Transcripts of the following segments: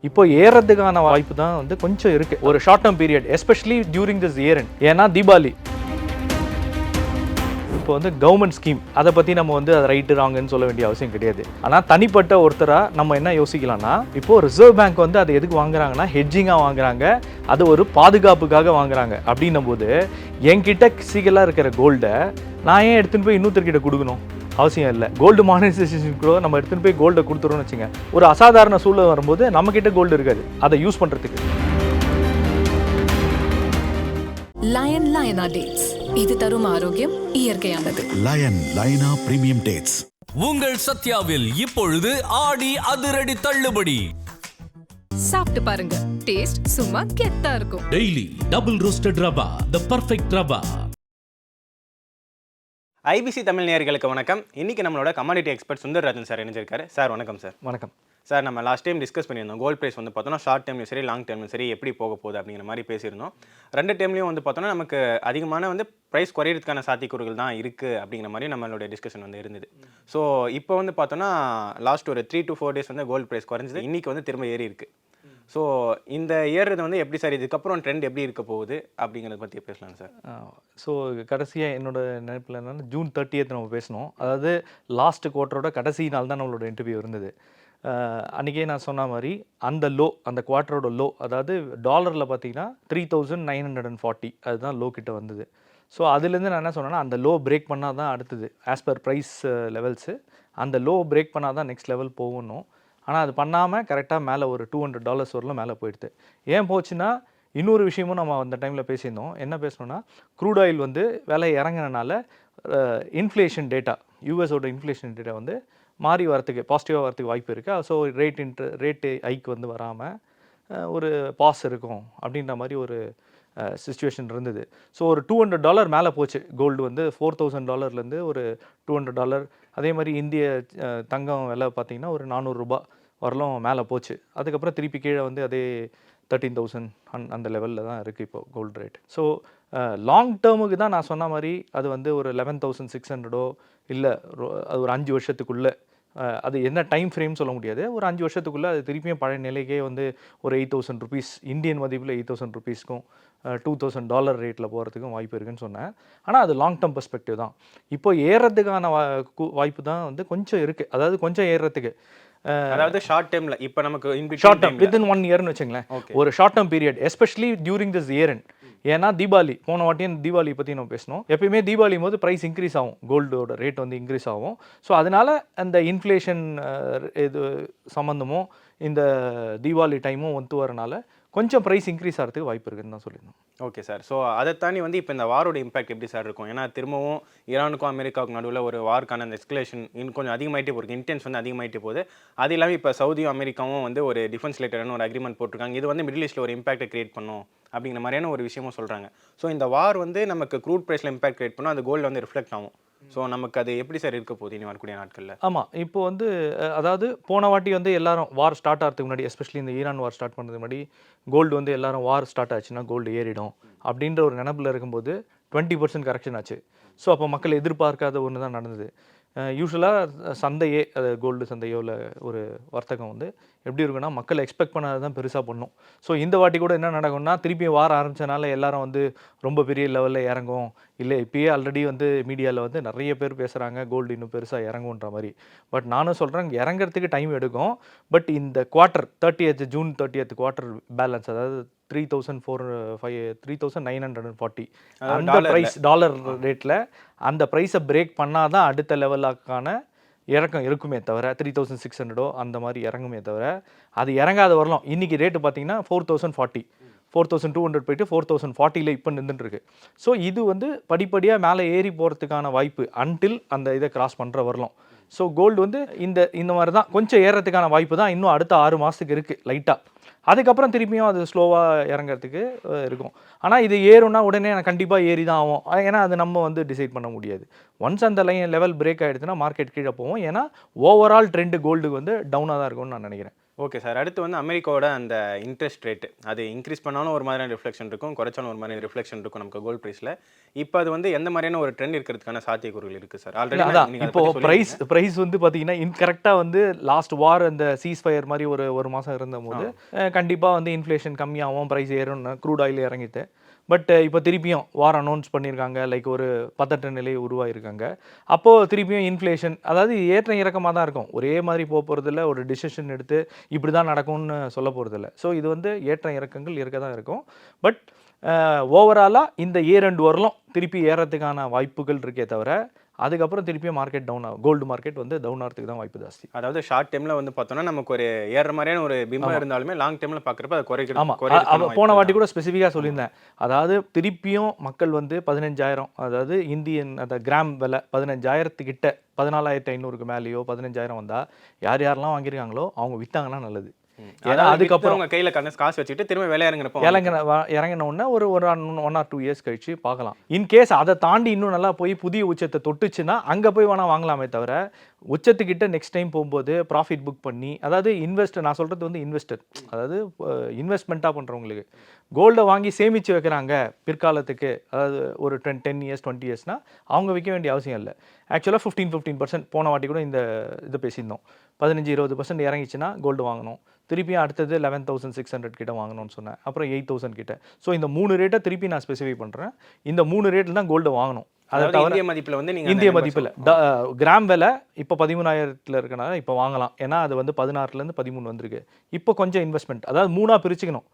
இப்போ ஏறதுக்கான வாய்ப்பு தான் வந்து கொஞ்சம் இருக்கு ஒரு short term period, especially during this year end. ஏன்னா தீபாவளி இப்போ வந்து கவர்மெண்ட் ஸ்கீம், அதை பற்றி நம்ம வந்து அது ரைட்டு ராங்குன்னு சொல்ல வேண்டிய அவசியம் கிடையாது. ஆனால் தனிப்பட்ட ஒருத்தராக நம்ம என்ன யோசிக்கலாம்னா, இப்போது ரிசர்வ் பேங்க் வந்து அதை எதுக்கு வாங்குறாங்கன்னா ஹெட்ஜிங்காக வாங்குறாங்க, அது ஒரு பாதுகாப்புக்காக வாங்குறாங்க. அப்படின்னும் போது என்கிட்ட பிசிக்கலாக இருக்கிற கோல்டை நான் ஏன் எடுத்துன்னு போய் இன்னொருத்தர்கிட்ட கொடுக்கணும்? அவசியம் இல்லை. கோல்டு மானிட்டைசேஷன் கூட நம்ம எடுத்துகிட்டு போய் கோல்டை கொடுத்துருவோம்னு வச்சுங்க, ஒரு அசாதாரண சூழ்நிலை வரும்போது நம்மக்கிட்ட கோல்டு இருக்காது அதை யூஸ் பண்ணுறதுக்கு. லயன் லயனா டேட்ஸ், இது தரும் ஆரோக்கியம் இயற்கையானது. லயன் லயனா பிரீமியம் டேட்ஸ். உங்கள் சத்யாவில் இப்பொழுது ஆடி அதிரடி தள்ளுபடி. சாப்பிட்டு பாருங்க, டேஸ்ட் சும்மா கெத்தா இருக்கும். Daily double roasted rava, the perfect rava. IBC Tamil நேயர்களுக்கு வணக்கம். இன்றைக்கி நம்மளோட கமாடிட்டி எக்ஸ்பர்ட் சுந்தர்ராஜன் சார் இணைஞ்சிருக்காரு. சார் வணக்கம் சார். வணக்கம் சார். நம்ம லாஸ்ட் டைம் டிஸ்கஸ் பண்ணியிருந்தோம், கோல்ட் ப்ரைஸ் வந்து பார்த்தோன்னா ஷார்ட் டைம்லையும் சரி லாங் டைம்லையும் சரி எப்படி போக போகுது அப்படிங்கிற மாதிரி பேசியிருந்தோம். ரெண்டு டைம்லையும் வந்து பார்த்தோன்னா நமக்கு அதிகமான வந்து ப்ரைஸ் குறையிறதுக்கான சாத்தியக்கூறுகள் தான் இருக்குது அப்படிங்கிற மாதிரி நம்மளுடைய டிஸ்கஷன் வந்து இருந்தது. ஸோ இப்போ வந்து பார்த்தோன்னா லாஸ்ட் ஒரு 3 to 4 days வந்து கோல்ட் ப்ரைஸ் குறைஞ்சது, இன்றைக்கி வந்து திரும்ப ஏறி இருக்குது. ஸோ இந்த ஏறுறது வந்து எப்படி சார், இதுக்கப்புறம் ட்ரெண்ட் எப்படி இருக்க போகுது அப்படிங்கிறத பற்றி பேசலாம் சார். ஸோ கடைசியாக என்னோட நினைப்பில் என்னென்னா June 30th நம்ம பேசணும். அதாவது லாஸ்ட் குவார்ட்டரோட கடைசி நாள் தான் நம்மளோட இன்டர்வியூ இருந்தது. அன்றைக்கே நான் சொன்ன மாதிரி அந்த லோ, அந்த குவார்ட்டரோட லோ, அதாவது டாலரில் பார்த்தீங்கன்னா 3940 அதுதான் லோ கிட்ட வந்தது. ஸோ அதுலேருந்து நான் என்ன சொன்னேன்னா, அந்த லோ பிரேக் பண்ணால் தான் அடுத்தது ஆஸ் பர் ப்ரைஸ் லெவல்ஸு, அந்த லோ பிரேக் பண்ணால் தான் நெக்ஸ்ட் லெவல் போகணும். ஆனால் அது பண்ணாமல் கரெக்டாக மேலே ஒரு $200 வரலாம் மேலே போயிடுது. ஏன் போச்சுன்னா, இன்னொரு விஷயமும் நம்ம அந்த டைமில் பேசியிருந்தோம். என்ன பேசணுன்னா, க்ரூட் ஆயில் வந்து விலை இறங்கினால இன்ஃப்ளேஷன் டேட்டா, யூஎஸோட இன்ஃப்ளேஷன் டேட்டா வந்து மாறி வரத்துக்கு, பாசிட்டிவாக வரத்துக்கு வாய்ப்பு இருக்குது. ஸோ ரேட்டு ஹைக் வந்து வராமல் ஒரு பாஸ் இருக்கும் அப்படின்ற மாதிரி ஒரு சிச்சுவேஷன் இருந்தது. ஸோ ஒரு $200 மேலே போச்சு. கோல்டு வந்து $4000 ஒரு $200. அதே மாதிரி இந்திய தங்கம் விலை பார்த்திங்கன்னா ஒரு $400 வரலும் மேலே போச்சு. அதுக்கப்புறம் திருப்பி கீழே வந்து அதே 13,000 அந்த லெவலில் தான் இருக்குது இப்போ கோல்டு ரேட். ஸோ லாங் டேர்முக்கு தான் நான் சொன்ன மாதிரி அது வந்து ஒரு 11,600 இல்லை அது ஒரு 5 வருஷத்துக்குள்ளே, அது என்ன டைம் ஃப்ரேம் சொல்ல முடியாது, ஒரு 5 வருஷத்துக்குள்ளே அது திருப்பியும் பழைய நிலைக்கே வந்து ஒரு $8,000 இந்தியன் மதிப்பில் $8,000 $2,000 ரேட்டில் போகிறதுக்கும் வாய்ப்பு இருக்குன்னு சொன்னேன். ஆனால் அது லாங் டேர்ம் பெர்ஸ்பெக்டிவ் தான். இப்போ ஏறதுக்கான வாய்ப்பு தான் வந்து கொஞ்சம் இருக்குது. அதாவது கொஞ்சம் ஏறுறதுக்கு, அதாவது ஷார்ட் டைமில் இப்போ நமக்கு ஷார்ட் டேர்ம் வித்தின் 1 இயர்னு வச்சுங்களேன், ஒரு short term period, especially during this year end. ஏன்னா தீபாவளி, போன வாட்டியும் தீபாவளி பற்றி நம்ம பேசணும். எப்பயுமே தீபாவளி போது ப்ரைஸ் இன்க்ரீஸ் ஆகும், கோல்டோட ரேட் வந்து இன்க்ரீஸ் ஆகும். ஸோ அதனால் அந்த இன்ஃப்ளேஷன் இது சம்மந்தமும் இந்த தீபாவளி டைமும் ஒத்து வரனால கொஞ்சம் ப்ரைஸ் இன்க்ரீஸ் ஆகிறதுக்கு வாய்ப்பு இருக்குதுன்னு தான் சொல்லியிருந்தோம். Okay sir. ஸோ அதை தாண்டி வந்து இப்போ இந்த வாரோட இம்பாக்ட் எப்படி சார் இருக்கும்? ஏன்னா திரும்பவும் ஈரானுக்கும் அமெரிக்காவுக்கும் நடுவில் ஒரு வார்க்கான அந்த எஸ்கலேஷன் இன்னும் கொஞ்சம் அதிகமாகிட்டே போகுது, இன்டென்ஸ் வந்து அதிகமாகிட்டே போகுது. அது இல்லாமல் இப்போ சவுதியும் அமெரிக்காவும் வந்து ஒரு டிஃபென்ஸ் ரிலேட்டடான ஒரு அக்ரிமெண்ட் போட்டிருக்காங்க. இது வந்து மிடில் ஈஸ்ட்டில் ஒரு இம்பாக்டை கிரியேட் பண்ணும் அப்படிங்கிற மாதிரியான ஒரு விஷயமும் சொல்கிறாங்க. ஸோ இந்த வார் வந்து நமக்கு க்ரூட் ப்ரைஸில் இம்பாக்ட் கிரியேட் பண்ணும், அது கோல்டில் வந்து ரிஃப்ளெக்ட் ஆகும். ஸோ நமக்கு அது எப்படி சார் இருக்க போகுது இனி வரக்கூடிய நாட்களில்? ஆமாம், இப்போ வந்து அதாவது போன வாட்டி வந்து எல்லாரும் வார் ஸ்டார்ட் ஆகிறதுக்கு முன்னாடி, எஸ்பெஷலி இந்த ஈரான் வார் ஸ்டார்ட் பண்ணுறதுக்கு முன்னாடி கோல்டு வந்து எல்லாரும் வார் ஸ்டார்ட் ஆச்சுன்னா கோல்டு ஏறிடும் அப்படின்ற ஒரு நினைப்பில் இருக்கும்போது 20% கரெக்ஷன் ஆச்சு. ஸோ அப்போ மக்கள் எதிர்பார்க்காத ஒன்று தான் நடந்தது. யூஸ்வலாக சந்தையே, அது கோல்டு சந்தையோ இல்லை ஒரு வர்த்தகம் வந்து எப்படி இருக்குன்னா, மக்கள் எக்ஸ்பெக்ட் பண்ணாத தான் பெருசாக பண்ணும். ஸோ இந்த வாட்டி கூட என்ன நடக்கும்னா, திருப்பி வார ஆரம்பித்தனால எல்லாரும் வந்து ரொம்ப பெரிய லெவலில் இறங்கும், இல்லை இப்போயே ஆல்ரெடி வந்து மீடியாவில் வந்து நிறைய பேர் பேசுகிறாங்க கோல்டு இன்னும் பெருசாக இறங்குன்ற மாதிரி. பட் நானும் சொல்கிறேன், இறங்கிறதுக்கு டைம் எடுக்கும். பட் இந்த quarter June 30th quarter balance, அதாவது 3940 அந்த ப்ரைஸ் டாலர் ரேட்டில் அந்த ப்ரைஸை பிரேக் பண்ணால் தான் அடுத்த லெவலுக்கான இறக்கம் இருக்குமே தவிர 3600 அந்த மாதிரி இறங்குமே தவிர, அது இறங்காத வரலாம். இன்றைக்கி ரேட்டு பார்த்தீங்கன்னா 4200 போயிட்டு 4040 இப்போ நின்றுட்டுருக்கு. ஸோ இது வந்து படிப்படியாக மேலே ஏறி போகிறதுக்கான வாய்ப்பு அன்டில் அந்த இதை கிராஸ் பண்ணுற வரலாம். ஸோ கோல்டு வந்து இந்த மாதிரி தான் கொஞ்சம் ஏறுறதுக்கான வாய்ப்பு தான் இன்னும் அடுத்த 6 மாதத்துக்கு இருக்குது லைட்டாக. அதுக்கப்புறம் திருப்பியும் அது ஸ்லோவாக இறங்கிறதுக்கு இருக்கும். ஆனால் இது ஏறும்னா உடனே எனக்கு கண்டிப்பாக ஏறி தான் ஆகும். ஏன்னா அது நம்ம வந்து டிசைட் பண்ண முடியாது. ஒன்ஸ் அந்த லெவல் பிரேக் ஆகிடுச்சுன்னா மார்க்கெட் கீழே போவோம். ஏன்னா ஓவரால் ட்ரெண்டு கோல்டு வந்து டவுனாக தான் இருக்கும்னு நான் நினைக்கிறேன். Okay sir. அடுத்து வந்து அமெரிக்காவோட அந்த இன்ட்ரெஸ்ட் ரேட் அது இன்க்ரீஸ் பண்ணாலும் ஒரு மாதிரியான ரிஃப்ளெக்ஷன் இருக்கும், குறைச்சாலும் ஒரு மாதிரியான ரிஃப்ளெக்ஷன் இருக்கும் நமக்கு கோல்ட் பிரைஸ்ல. இப்போ அது வந்து எந்த மாதிரியான ஒரு ட்ரெண்ட் இருக்கிறதுக்கான சாத்தியக்கூறுகள் இருக்கு சார்? இல்ல ஆல்ரெடி அதான் நீங்க அதை இப்போ பத்தி பிரைஸ் சொல்லியிருந்தீங்க. பிரைஸ் வந்து பார்த்தீங்கன்னா இன்கரெக்டாக வந்து லாஸ்ட் வார் அந்த சீஸ் ஃபயர் மாதிரி ஒரு மாதம் இருந்தபோது கண்டிப்பாக வந்து இன்ஃப்ளேஷன் கம்மியாகும், ப்ரைஸ் ஏறும்னு க்ரூட் ஆயில் இறங்கிட்டு. பட் இப்போ திருப்பியும் வார் அனௌன்ஸ் பண்ணியிருக்காங்க, லைக் ஒரு பதட்ட நிலை உருவாயிருக்காங்க. அப்போது திருப்பியும் இன்ஃப்ளேஷன், அதாவது ஏற்ற இறக்கமாக தான் இருக்கும், ஒரே மாதிரி போக போகிறதில்ல, ஒரு டிசிஷன் எடுத்து இப்படி தான் நடக்கும்னு சொல்ல போகிறதில்ல. ஸோ இது வந்து ஏற்ற இறக்கங்கள் இருக்க தான் இருக்கும். பட் ஓவராலாக இந்த இரண்டு வரலும் திருப்பி ஏறத்துக்கான வாய்ப்புகள் இருக்கே தவிர, அதுக்கப்புறம் திருப்பியும் மார்க்கெட் டவுன் ஆகும், கோல்டு மார்க்கெட் வந்து டவுன் ஆகிறதுக்கு தான் வாய்ப்பு ஜாஸ்தி. அதாவது ஷார்ட் டைம்ல வந்து பார்த்தோம்னா நமக்கு ஒரு ஏறுற மாதிரியான ஒரு பிம்பம் இருந்தாலுமே லாங் டைம்ல பார்க்குறப்ப அது ஆமாம், குறையிறதுக்கான போன வாட்டி வாய்ப்பு கூட ஸ்பெசிஃபிக்காக சொல்லியிருந்தேன். அதாவது திருப்பியும் மக்கள் வந்து 15,000, அதாவது இந்தியன் அந்த கிராம் விலை 15,000 கிட்ட 14,500க்கு மேலேயோ 15,000 வந்தால் யார் யாரெல்லாம் வாங்கியிருக்காங்களோ அவங்க விற்றாங்கன்னா நல்லது. ஏன்னா அதுக்கப்புறம் உங்க கையில காசு வச்சுட்டு திரும்ப விலை இறங்குறப்போ இறங்கின உடனே ஒரு 1 or 2 இயர்ஸ் கழிச்சு பார்க்கலாம். இன்கேஸ் அதை தாண்டி இன்னும் நல்லா போய் புதிய உச்சத்தை தொட்டுச்சுன்னா அங்கே போய் வேணால் வாங்கலாமே தவிர, உச்சத்துக்கிட்ட நெக்ஸ்ட் டைம் போகும்போது ப்ராஃபிட் புக் பண்ணி, அதாவது இன்வெஸ்டர், நான் சொல்கிறது வந்து இன்வெஸ்டர், அதாவது இன்வெஸ்ட்மெண்ட்டாக பண்ணுறவங்களுக்கு கோல்டை வாங்கி சேமித்து வைக்கிறாங்க பிற்காலத்துக்கு, அதாவது ஒரு 10 இயர்ஸ் 20 இயர்ஸ்னால் அவங்க விற்க வேண்டிய அவசியம் இல்லை. ஆக்சுவலாக 15% போன வாட்டி கூட இந்த இதை பேசியிருந்தோம். 15-20% இறங்கிச்சுன்னா கோல்டு வாங்கணும். திருப்பியும் அடுத்தது 11,600 கிட்ட வாங்கணும்னு சொன்னேன். அப்புறம் 8,000 கிட்ட. ஸோ இந்த 3 ரேட்டை திருப்பி நான் ஸ்பெசிஃபை பண்ணுறேன். இந்த 3 ரேட்டில் தான் கோல்டு வாங்கணும். அதை தவிர இந்திய மதிப்புல வந்து நீங்க இந்திய மதிப்பில் கிராம் விலை இப்போ 13,000 இருக்கனால இப்போ வாங்கலாம். ஏன்னா அது வந்து 16லேருந்து 13 வந்திருக்கு. இப்போ கொஞ்சம் இன்வெஸ்ட்மெண்ட், அதாவது 3ஆக பிரிச்சுக்கணும்.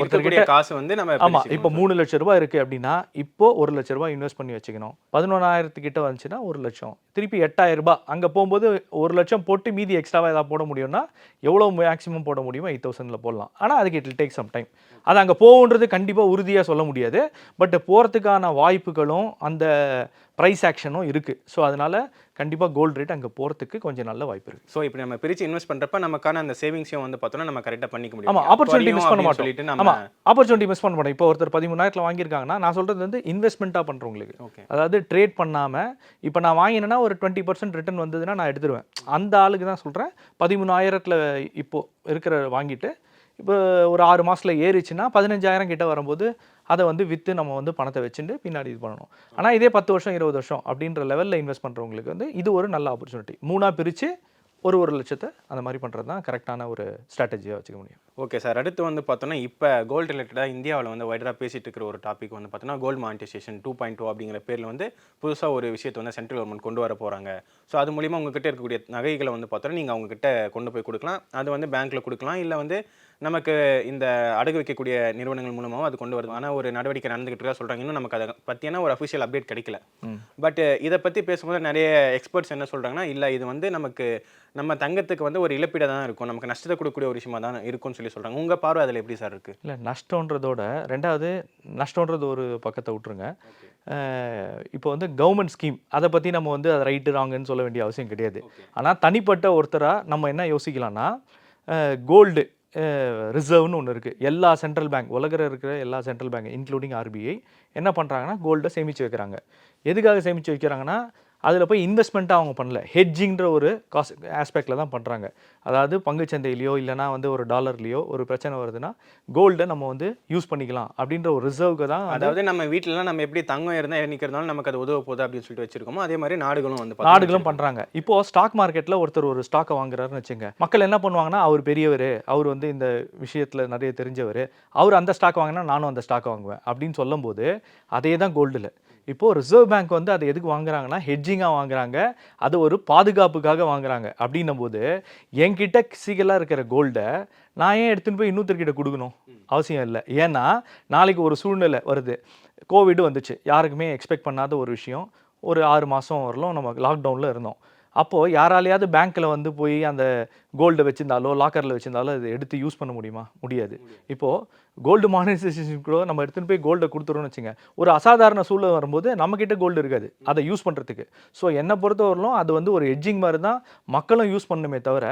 இருக்கக்கூடிய காசு வந்து நம்ம ஆமா, இப்போ 3 லட்சம் ரூபாய் இருக்கு அப்படின்னா இப்போ 1 லட்சம் ரூபாய் இன்வெஸ்ட் பண்ணி வச்சுக்கணும். 11,000 கிட்ட வந்துச்சுன்னா 1 லட்சம், திருப்பி 8,000 ரூபாய் அங்கே போகும்போது 1 லட்சம் போட்டு மீதி எக்ஸ்ட்ராவாக ஏதாவது போட முடியும்னா எவ்வளோ மேக்ஸிமம் போட முடியுமோ 8,000ல போடலாம். ஆனால் அதுக்கு it will take some time. அது அங்கே போகுன்றது கண்டிப்பாக உறுதியாக சொல்ல முடியாது. பட் போகிறதுக்கான வாய்ப்புகளும் அந்த ப்ரைஸ் ஆக்ஷனும் இருக்குது. ஸோ அதனால் கண்டிப்பாக கோல்டு ரேட் அங்கே போகிறதுக்கு கொஞ்சம் நல்ல வாய்ப்பு இருக்குது. ஸோ இப்போ நம்ம பிரித்து இன்வெஸ்ட் பண்ணுறப்ப நமக்கான அந்த சேவிங்ஸையும் வந்து பார்த்தோம்னா நம்ம கரெக்டாக பண்ணிக்க முடியும். ஆமாம், ஆப்பர்ச்சுனிட்டி மிஸ் பண்ண மாட்டோம். சொல்லிட்டு ஆமாம், ஆப்பர்ச்சுனிட்டி மிஸ் பண்ண மாட்டோம். இப்போ ஒருத்தர் 13,000 வாங்கியிருக்காங்கன்னா நான் சொல்கிறது வந்து இன்வெஸ்ட்மெண்ட்டாக பண்ணுறவங்களுக்கு, ஓகே, அதாவது ட்ரேட் பண்ணாமல். இப்போ நான் வாங்கினேன்னா ஒரு 20% ரிட்டர்ன் வந்ததுன்னா நான் எடுத்துருவேன். அந்த ஆளுக்கு தான் சொல்கிறேன். 13,000ல் இப்போது இருக்கிற வாங்கிட்டு இப்போ ஒரு 6 மாதத்தில் ஏறிச்சுன்னா 15,000 கிட்ட வரும்போது அதை வந்து விற்று நம்ம வந்து பணத்தை வச்சுட்டு பின்னாடி இது பண்ணணும். ஆனால் இதே 10 வருஷம் 20 வருஷம் அப்படின்ற லெவலில் இன்வெஸ்ட் பண்ணுறவங்களுக்கு வந்து இது ஒரு நல்ல ஆப்பர்ச்சுனிட்டி. 3ஆக பிரித்து ஒரு லட்சத்தை அந்த மாதிரி பண்ணுறது தான் கரெக்டான ஒரு ஸ்ட்ராட்டஜியாக வச்சுக்க முடியும். Okay sir. அடுத்து வந்து பார்த்தோன்னா இப்போ கோல்டு ரிலேட்டடாக இந்தியாவில் வந்து வைடராக பேசிகிட்டு இருக்கிற ஒரு டாபிக் வந்து பார்த்தோன்னா கோல்டு மானிட்டைசேஷன் 2.0 அப்படிங்கிற பேரில் வந்து புதுசாக ஒரு விஷயத்தை வந்து சென்ட்ரல் கவர்மெண்ட் கொண்டு வர போகிறாங்க. ஸோ அது மூலிமா உங்ககிட்ட இருக்கக்கூடிய நகைகளை வந்து பார்த்தோன்னா நீங்கள் அவங்ககிட்ட கொண்டு போய் கொடுக்கலாம். அது வந்து பேங்க்கில் கொடுக்கலாம், இல்லை வந்து நமக்கு இந்த அடகு வைக்கக்கூடிய நிறுவனங்கள் மூலமாகவும் அது கொண்டு வருது. ஆனால் ஒரு நடவடிக்கை நடந்துகிட்டு இருக்கா சொல்கிறாங்க. இன்னும் நமக்கு அதை பற்றியான ஒரு அஃபிஷியல் அப்டேட் கிடைக்கல. பட் இதை பற்றி பேசும்போது நிறைய எக்ஸ்பர்ட்ஸ் என்ன சொல்கிறாங்கன்னா, இல்லை இது வந்து நமக்கு நம்ம தங்கத்துக்கு வந்து ஒரு இழப்பீடாக தான் இருக்கும், நமக்கு நஷ்டத்தை கொடுக்கக்கூடிய ஒரு விஷயமா தான் இருக்கும்னு சொல்லி சொல்கிறாங்க. உங்கள் பார்வை அதில் எப்படி சார் இருக்குது? இல்லை, நஷ்டன்றதோட ரெண்டாவது நஷ்டன்றது ஒரு பக்கத்தை விட்டுருங்க. இப்போ வந்து கவர்மெண்ட் ஸ்கீம் அதை பற்றி நம்ம வந்து அதை ரைட்டு ராங்குன்னு சொல்ல வேண்டிய அவசியம் கிடையாது. ஆனால் தனிப்பட்ட ஒருத்தராக நம்ம என்ன யோசிக்கலாம்னா, கோல்டு ரிசர்வ்னு ஒன்று இருக்குது. எல்லா சென்ட்ரல் பேங்க், உலகில் இருக்கிற எல்லா சென்ட்ரல் பேங்க் இன்க்ளூடிங் ஆர்பிஐ என்ன பண்ணுறாங்கன்னா கோல்டை சேமித்து வைக்கிறாங்க. எதுக்காக சேமித்து வைக்கிறாங்கன்னா, அதில் போய் இன்வெஸ்ட்மெண்ட்டாக அவங்க பண்ணல, ஹெட்ஜிங்கிற ஒரு ஆஸ்பெக்டில் தான் பண்ணுறாங்க. அதாவது பங்குச்சந்தையிலையோ இல்லைனா வந்து ஒரு டாலர்லையோ ஒரு பிரச்சனை வருதுன்னா கோல்டை நம்ம வந்து யூஸ் பண்ணிக்கலாம் அப்படின்ற ஒரு ரிசர்வுக்கு தான். அதாவது நம்ம வீட்டிலலாம் நம்ம எப்படி தங்கம் இருந்தால் எண்ணிக்கிறதுனால நமக்கு அது உதவ போகுது அப்படின்னு சொல்லிட்டு வச்சிருக்கோமோ, அதே மாதிரி நாடுகளும் பண்ணுறாங்க. இப்போது ஸ்டாக் மார்க்கெட்டில் ஒருத்தர் ஒரு ஸ்டாக்கை வாங்குறாருன்னு வச்சுங்க, மக்கள் என்ன பண்ணுவாங்கன்னா, அவர் பெரியவர், அவர் வந்து இந்த விஷயத்தில் நிறைய தெரிஞ்சவர், அவர் அந்த ஸ்டாக் வாங்கினா நானும் அந்த ஸ்டாக் வாங்குவேன் அப்படின்னு சொல்லும்போது அதே தான் கோல்டில். இப்போது ரிசர்வ் பேங்க் வந்து அதை எதுக்கு வாங்குறாங்கன்னா ஹெட்ஜிங்காக வாங்குறாங்க, அது ஒரு பாதுகாப்புக்காக வாங்குறாங்க. அப்படின்னும் போது என்கிட்ட சிகலாக இருக்கிற கோல்டை நான் ஏன் எடுத்துகிட்டு போய் இன்னொருத்தர்கிட்ட கொடுக்கணும்? அவசியம் இல்லை. ஏன்னா நாளைக்கு ஒரு சூழ்நிலை வருது, கோவிட் வந்துச்சு, யாருக்குமே எக்ஸ்பெக்ட் பண்ணாத ஒரு விஷயம். ஒரு 6 மாதம் வரலும் நம்ம லாக்டவுனில் இருந்தோம். அப்போது யாராலையாவது பேங்க்கில் வந்து போய் அந்த கோல்டை வச்சுருந்தாலோ லாக்கரில் வச்சுருந்தாலோ அதை எடுத்து யூஸ் பண்ண முடியுமா? முடியாது. இப்போது கோல்டு மானிட்டைசேஷன் கூட நம்ம எடுத்துகிட்டு போய் கோல்டை கொடுத்துருவோம்னு வச்சுங்க, ஒரு அசாதாரண சூழ்நிலை வரும்போது நம்மக்கிட்ட கோல்டு இருக்காது அதை யூஸ் பண்ணுறதுக்கு. ஸோ என்னை பொறுத்தவரையிலும் அது வந்து ஒரு ஹெட்ஜிங் மாதிரி தான் மக்களும் யூஸ் பண்ணணுமே தவிர,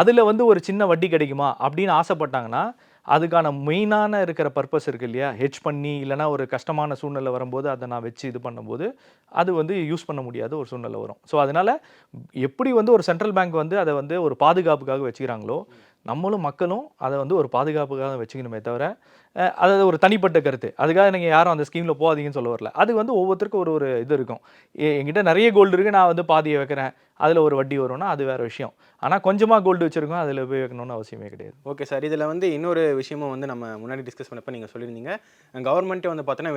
அதில் வந்து ஒரு சின்ன வட்டி கிடைக்குமா அப்படின்னு ஆசைப்பட்டாங்கன்னா அதுக்கான மெயினான இருக்கிற பர்பஸ் இருக்குது இல்லையா, ஹெட்ஜ் பண்ணி இல்லைனா ஒரு கஷ்டமான சூழ்நிலை வரும்போது அதை நான் வச்சு இது பண்ணும்போது அது வந்து யூஸ் பண்ண முடியாத ஒரு சூழ்நிலை வரும். ஸோ அதனால் எப்படி வந்து ஒரு சென்ட்ரல் பேங்க் வந்து அதை வந்து ஒரு பாதுகாப்புக்காக வச்சுக்கிறாங்களோ, நம்மளும் மக்களும் அதை வந்து ஒரு பாதுகாப்புக்காக வச்சுக்கணுமே தவிர அது ஒரு தனிப்பட்ட கருத்து. அதுக்காக நீங்கள் யாரும் அந்த ஸ்கீமில் போகாதீங்கன்னு சொல்ல வரல. அது வந்து ஒவ்வொருத்தருக்கும் ஒரு ஒரு இது இருக்கும். என்கிட்ட நிறைய கோல்டு இருக்குது, நான் வந்து பாதியை வைக்கிறேன், அதில் ஒரு வட்டி வரும்னா அது வேறு விஷயம். ஆனால் கொஞ்சமாக கோல்டு வச்சுருக்கோம், அதில் போய் வைக்கணும்னு அவசியமே கிடையாது. Okay sir. இதில் வந்து இன்னொரு விஷயமும் வந்து நம்ம முன்னாடி டிஸ்கஸ் பண்ணப்போ நீங்கள் சொல்லியிருந்தீங்க, கவர்மெண்ட்டே வந்து பார்த்தோன்னா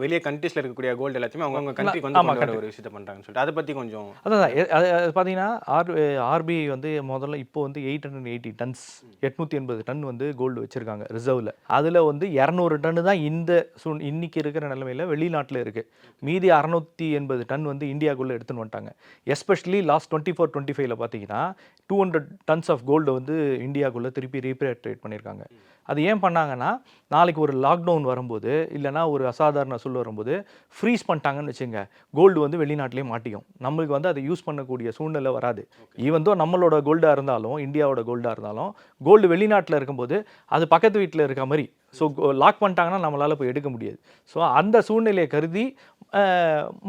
வெளியே கண்ட்ரீஸில் இருக்கக்கூடிய கோல்டு எல்லாத்தையுமே அவங்கவுங்க கண்ட்ரிக்கு வந்து கொண்டு வர ஒரு விஷயத்தை பண்ணுறாங்கன்னு சொல்லிட்டு அதை பற்றி கொஞ்சம். அதான் அது பார்த்தீங்கன்னா ஆர்பிஐ வந்து முதல்ல இப்போ வந்து 880 டன்ஸ் 880 டன் வந்து கோல்டு வச்சுருக்காங்க ரிசர்வில். அதில் வந்து 200 டன்னு தான் இன்னைக்கு இருக்கிற நிலைமையில் வெளிநாட்டில் இருக்குது. மீதி 680 டன் வந்து இந்தியாவுக்குள்ளே எடுத்துன்னு வந்துட்டாங்க. எஸ்பெஷலி லாஸ்ட் 24-25 பார்த்தீங்கன்னா 200 டன்ஸ் ஆஃப் கோல்டு வந்து இந்தியாவுக்குள்ளே திருப்பி ரீபேட்ரேட் பண்ணியிருக்காங்க. அது ஏன் பண்ணாங்கன்னா, நாளைக்கு ஒரு லாக்டவுன் வரும்போது இல்லைனா ஒரு அசாதாரண சூழல் வரும்போது ஃப்ரீஸ் பண்ணிட்டாங்கன்னு வச்சுங்க, கோல்டு வந்து வெளிநாட்டிலே மாட்டிக்கும். நம்மளுக்கு வந்து அதை யூஸ் பண்ணக்கூடிய சூழ்நிலை வராது. ஈவன் தோ நம்மளோட கோல்டாக இருந்தாலும், இந்தியாவோட கோல்டாக இருந்தாலும், கோல்டு வெளிநாட்டில் இருக்கும்போது அது பக்கத்து வீட்டில் இருக்க மாதிரி. ஸோ லாக் பண்ணிட்டாங்கன்னா நம்மளால் போய் எடுக்க முடியாது. ஸோ அந்த சூழ்நிலையை கருதி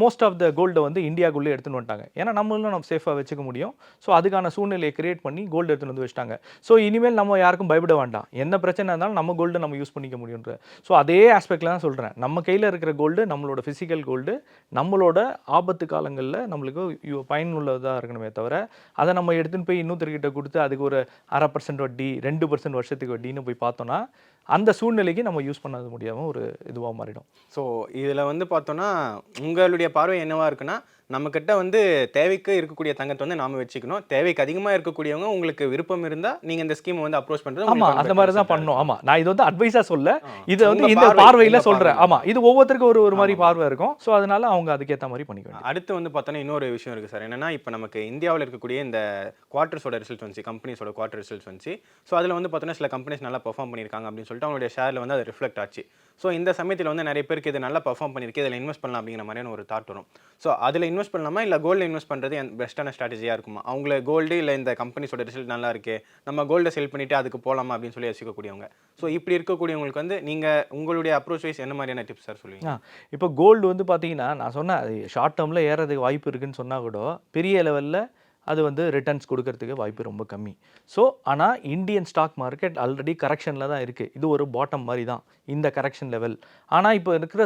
மோஸ்ட் ஆஃப் த கோல்டை வந்து இந்தியாவுக்குள்ளே எடுத்துன்னு வந்துட்டாங்க. ஏன்னா நம்மளும் நம்ம சேஃபாக வச்சுக்க முடியும். ஸோ அதுக்கான சூழ்நிலையை கிரியேட் பண்ணி கோல்டு எடுத்துன்னு வந்து வச்சுட்டாங்க. ஸோ இனிமேல் நம்ம யாருக்கும் பயப்பட வேண்டாம். என்ன பிரச்சனை இருந்தாலும் நம்ம கோல்டை நம்ம யூஸ் பண்ணிக்க முடியுன்ற. ஸோ அதே ஆஸ்பெக்டில் தான் சொல்கிறேன். நம்ம கையில் இருக்கிற கோல்டு நம்மளோட ஃபிசிக்கல் கோல்டு நம்மளோட ஆபத்து காலங்களில் நம்மளுக்கு பயனுள்ளதாக இருக்கணுமே தவிர, அதை நம்ம எடுத்துன்னு போய் இன்னொருத்தர்கிட்ட கொடுத்து அதுக்கு ஒரு 0.5% வட்டி 2% வருஷத்துக்கு வட்டின்னு போய் பார்த்தோன்னா அந்த சூழ்நிலைக்கு நம்ம யூஸ் பண்ண முடியாமல் ஒரு இதுவாக மாறிடும். ஸோ இதில் வந்து பார்த்தோன்னா உங்களுடைய பார்வை என்னவா இருக்குன்னா, நம்மக்கிட்ட வந்து தேவைக்கு இருக்கக்கூடிய தங்கத்தை வந்து நாம வச்சுக்கணும். தேவைக்கு அதிகமாக இருக்கக்கூடியவங்க உங்களுக்கு விருப்பம் இருந்தால் நீங்கள் இந்த ஸ்கீமை வந்து அப்ரோச் பண்ணுறது. ஆமாம், அந்த மாதிரி தான் பண்ணணும். ஆமாம், நான் இது வந்து அட்வைஸாக சொல்ல, இதை வந்து இந்த பார்வையில் சொல்கிறேன். ஆமாம், இது ஒவ்வொருத்தருக்கும் ஒரு மாதிரி பார்வை இருக்கும். ஸோ அதனால அவங்க அதுக்கேற்ற மாதிரி பண்ணிக்கணும். அடுத்து வந்து பார்த்தோன்னா இன்னொரு விஷயம் இருக்குது சார். என்னென்னா, இப்போ நமக்கு இந்தியாவில் இருக்கக்கூடிய இந்த குவார்ட்டர்ஸோட ரிசல்ட் வந்துச்சு, கம்பெனிஸோட குவார்ட்டர் ரிசல்ட்ஸ் வந்துச்சு. ஸோ அதில் வந்து பார்த்தோன்னா சில கம்பெனிஸ் நல்லா பெர்ஃபார்ம் பண்ணியிருக்காங்க அப்படின்னு சொல்லிட்டு அவங்களுடைய ஷேரில் வந்து அது ரிஃப்ளெக்ட் ஆச்சு. ஸோ இந்த சமயத்தில் வந்து நிறைய பேருக்கு இது நல்லா பெர்ஃபார்ம் பண்ணியிருக்கு, இதில் இன்வெஸ்ட் பண்ணலாம் அப்படிங்கிற மாதிரியான ஒரு தாட் வரும். ஸோ அதில் இன்வெஸ்ட் பண்ணலாமா, இல்லை கோல்டில் இன்வெஸ்ட் பண்ணுறது பெஸ்ட்டான ஸ்ட்ராட்டஜியாக இருக்குமா? அவங்கள கோல்டு இல்லை இந்த கம்பெனிஸோட ரிசல்ட் நல்லா இருக்கு, நம்ம கோல்டை செல் பண்ணிவிட்டு அதுக்கு போகலாமா அப்படின்னு சொல்லி யோசிக்கக்கூடியவங்க. ஸோ இப்படி இருக்கக்கூடியவங்களுக்கு வந்து நீங்கள் உங்களுடைய அப்ரோச் வைஸ் என்ன மாதிரியான டிப்ஸ் சார் சொல்லுவீங்க? இப்போ கோல்டு வந்து பார்த்தீங்கன்னா, நான் சொன்னேன் அது ஷார்ட் டேர்மில் ஏறதுக்கு வாய்ப்பு இருக்குன்னு சொன்னால் கூட பெரிய லெவலில் அது வந்து ரிட்டர்ன்ஸ் கொடுக்கறதுக்கு வாய்ப்பு ரொம்ப கம்மி. ஸோ ஆனால் இந்தியன் ஸ்டாக் மார்க்கெட் ஆல்ரெடி கரெக்ஷனில் தான் இருக்குது. இது ஒரு பாட்டம் மாதிரி தான் இந்த கரெக்ஷன் லெவல். ஆனால் இப்போ இருக்கிற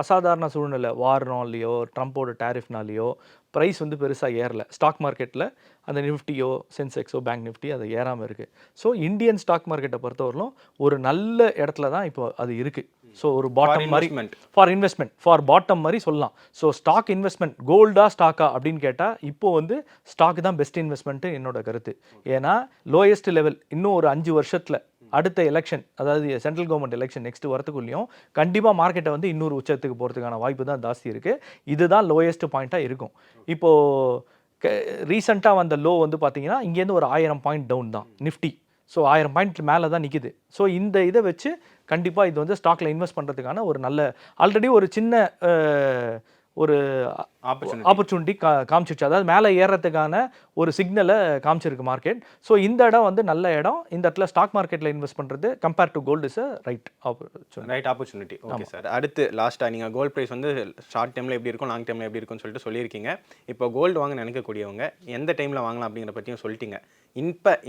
அசாதாரண சூழ்நிலை, வார்னாலேயோ ட்ரம்ப்போட டேரிஃப்னாலேயோ ப்ரைஸ் வந்து பெருசாக ஏறலை. ஸ்டாக் மார்க்கெட்டில் அந்த நிஃப்டியோ சென்செக்ஸோ பேங்க் நிஃப்டி அது ஏறாமல் இருக்குது. ஸோ இந்தியன் ஸ்டாக் மார்க்கெட்டை பொறுத்தவரையிலும் ஒரு நல்ல இடத்துல தான் இப்போ அது இருக்குது. ஸோ ஒரு பாட்டம் மாதிரி ஃபார் இன்வெஸ்ட்மெண்ட், ஃபார் பாட்டம் மாதிரி சொல்லலாம். ஸோ ஸ்டாக் இன்வெஸ்ட்மெண்ட் கோல்டா ஸ்டாக்கா அப்படின்னு கேட்டால் இப்போ வந்து ஸ்டாக் தான் பெஸ்ட் இன்வெஸ்ட்மெண்ட்டு என்னோட கருத்து. ஏன்னா லோயஸ்ட் லெவல் இன்னும் ஒரு 5 வருஷத்தில் அடுத்த எலெக்ஷன், அதாவது சென்ட்ரல் கவர்மெண்ட் எலெக்ஷன் நெக்ஸ்ட் வரத்துக்குள்ளேயும் கண்டிப்பாக மார்க்கெட்டை வந்து இன்னொரு உச்சத்துக்கு போகிறதுக்கான வாய்ப்பு தான் ஜாஸ்தி இருக்குது. இதுதான் லோயஸ்ட் பாயிண்ட்டாக இருக்கும். இப்போது ரீசெண்டாக வந்த லோ வந்து பார்த்தீங்கன்னா இங்கேருந்து ஒரு 1000 பாயிண்ட் டவுன் தான் நிஃப்டி. ஸோ 1000 பாயிண்ட் மேலே தான் நிற்கிது. ஸோ இந்த இதை வச்சு கண்டிப்பாக இது வந்து ஸ்டாக்கில் இன்வெஸ்ட் பண்ணுறதுக்கான ஒரு நல்ல ஆல்ரெடி ஒரு சின்ன ஒரு ஆப்பர்ச்சுனிட்டி காமிச்சிருச்சு. அதாவது மேலே ஏறத்துக்கான ஒரு சிக்னலை காமிச்சிருக்கு மார்க்கெட். ஸோ இந்த இடம் வந்து நல்ல இடம். இந்த இடத்துல ஸ்டாக் மார்க்கெட்டில் இன்வெஸ்ட் பண்ணுறது compare to gold is right opportunity. Okay sir. அடுத்து லாஸ்ட்டாக நீங்கள் கோல்டு ப்ரைஸ் வந்து ஷார்ட் டைமில் எப்படி இருக்கும், லாங் டைமில் எப்படி இருக்கும்னு சொல்லிட்டு சொல்லியிருக்கீங்க. இப்போ கோல்டு வாங்க நினைக்கக்கூடியவங்க எந்த டைமில் வாங்கலாம் அப்படிங்கிற பற்றியும் சொல்லிட்டீங்க.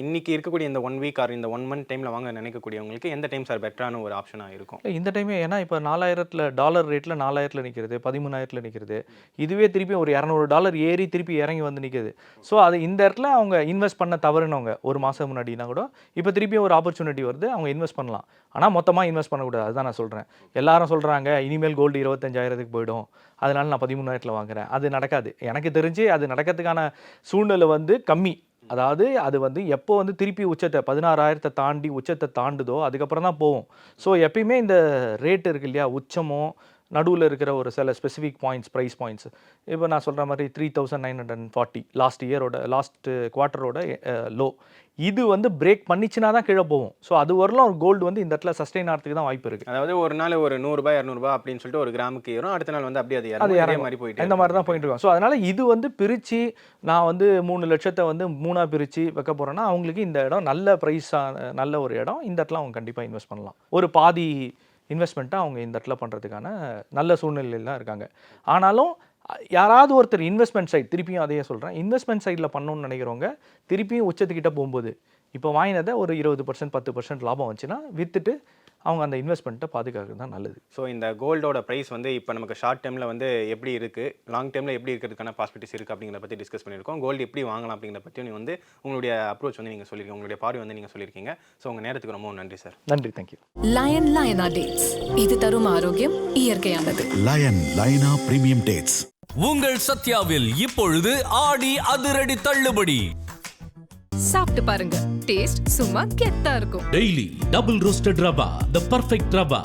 இன்னைக்கு இருக்கக்கூடிய இந்த 1 வீக் ஆர் இந்த 1 மந்த் டைமில் வாங்க நினைக்கக்கூடியவங்களுக்கு எந்த டைம் சார் பெட்டரான ஒரு ஆப்ஷனாக இருக்கும்? இந்த டைமே ஏன்னா இப்போ 4000 டாலர் ரேட்டில் 4000 நிற்கிறது, 13,000 நிற்கிறது. இதுவே திருப்பி ஒரு $200 ஏறி திருப்பி இறங்கி வந்து நிற்குது. ஸோ அது இந்த இடத்துல அவங்க இன்வெஸ்ட் பண்ண தவறுனவங்க ஒரு மாதம் முன்னாடினா கூட இப்போ திருப்பி ஒரு ஆப்பர்ச்சுனிட்டி வருது, அவங்க இன்வெஸ்ட் பண்ணலாம். ஆனால் மொத்தமாக இன்வெஸ்ட் பண்ணக்கூடாது. அதுதான் நான் சொல்கிறேன். எல்லாரும் சொல்கிறாங்க இனிமேல் கோல்டு 25,000க்கு போயிடும், அதனால நான் 13,000 வாங்குறேன். அது நடக்காது. எனக்கு தெரிஞ்சு அது நடக்கிறதுக்கான சூழ்நிலை வந்து கம்மி. அதாவது அது வந்து எப்போ வந்து திருப்பி உச்சத்தை 16,000 தாண்டி உச்சத்தை தாண்டுதோ அதுக்கப்புறம் தான் போகும். ஸோ எப்பயுமே இந்த ரேட் இருக்கு இல்லையா, உச்சமோ நடுவில் இருக்கிற ஒரு சில ஸ்பெசிஃபிக் பாயிண்ட்ஸ், ப்ரைஸ் பாயிண்ட்ஸ். இப்போ நான் சொல்கிற மாதிரி 3,940 லாஸ்ட் குவார்ட்டரோட லோ. இது வந்து பிரேக் பண்ணிச்சுன்னா தான் கீழே போகும். ஸோ அது வரலாம் ஒரு கோல்டு வந்து இந்த இடத்துல சஸ்டெயின் ஆகிறதுக்கு தான் வாய்ப்பு இருக்குது. அதாவது ஒரு நாள் ஒரு $100 $200 அப்படின்னு சொல்லிட்டு ஒரு கிராமுக்கு ஏறும், அடுத்த நாள் வந்து அப்படியே அது இறங்குற மாதிரி போயிட்டு இந்த மாதிரி தான் போயிட்டு இருக்கோம். ஸோ அதனால் இது வந்து பிரித்து நான் வந்து 3 லட்சத்தை வந்து 3ஆக பிரித்து வைக்க போகிறேன்னா அவங்களுக்கு இந்த இடம் நல்ல ப்ரைஸான நல்ல ஒரு இடம். இந்த இடத்துல அவங்க கண்டிப்பாக இன்வெஸ்ட் பண்ணலாம். ஒரு பாதி இன்வெஸ்ட்மெண்ட்டை அவங்க இந்த இடத்துல பண்ணுறதுக்கான நல்ல சூழ்நிலையில் தான் இருக்காங்க. ஆனாலும் யாராவது ஒருத்தர் இன்வெஸ்ட்மெண்ட் சைட், திருப்பியும் அதையே சொல்கிறேன், இன்வெஸ்ட்மெண்ட் சைடில் பண்ணணும்னு நினைக்கிறவங்க திருப்பியும் உச்சத்துக்கிட்ட போகும்போது இப்போ வாங்கினதை ஒரு 20% 10% லாபம் வந்துச்சுன்னா விற்றுட்டு அவங்க அந்த இன்வெஸ்ட்மெண்ட்டை பாதுகாக்கிறது தான் நல்லது. ஸோ இந்த கோல்டோட ப்ரைஸ் வந்து இப்போ நமக்கு ஷார்ட் டைமில் வந்து எப்படி இருக்குது, லாங் டைமில் எப்படி இருக்கிறதுக்கான பாசிபிலிட்டிஸ் இருக்குது அப்படிங்கிறத பற்றி டிஸ்கஸ் பண்ணியிருக்கோம். கோல்டு எப்படி வாங்கலாம் அப்படிங்கிறத பற்றி நீங்கள் வந்து உங்களுடைய அப்ரோச் வந்து நீங்கள் சொல்லியிருக்கீங்க, உங்களுடைய பார்வை வந்து நீங்கள் சொல்லியிருக்கீங்க. ஸோ உங்கள் நேரத்துக்கு ரொம்ப நன்றி சார். நன்றி, தேங்க்யூ. லயனா டேட்ஸ், இது தரும் ஆரோக்கியம், இயற்கையானது. லைனா பிரீமியம் டேட்ஸ். உங்கள் சத்யாவில் இப்பொழுது ஆடி அதிரடி தள்ளுபடி. சாப்பிட்டு பாருங்க, டேஸ்ட் சும்மா கெத்தா இருக்கும். Daily double roasted rava, the perfect rava.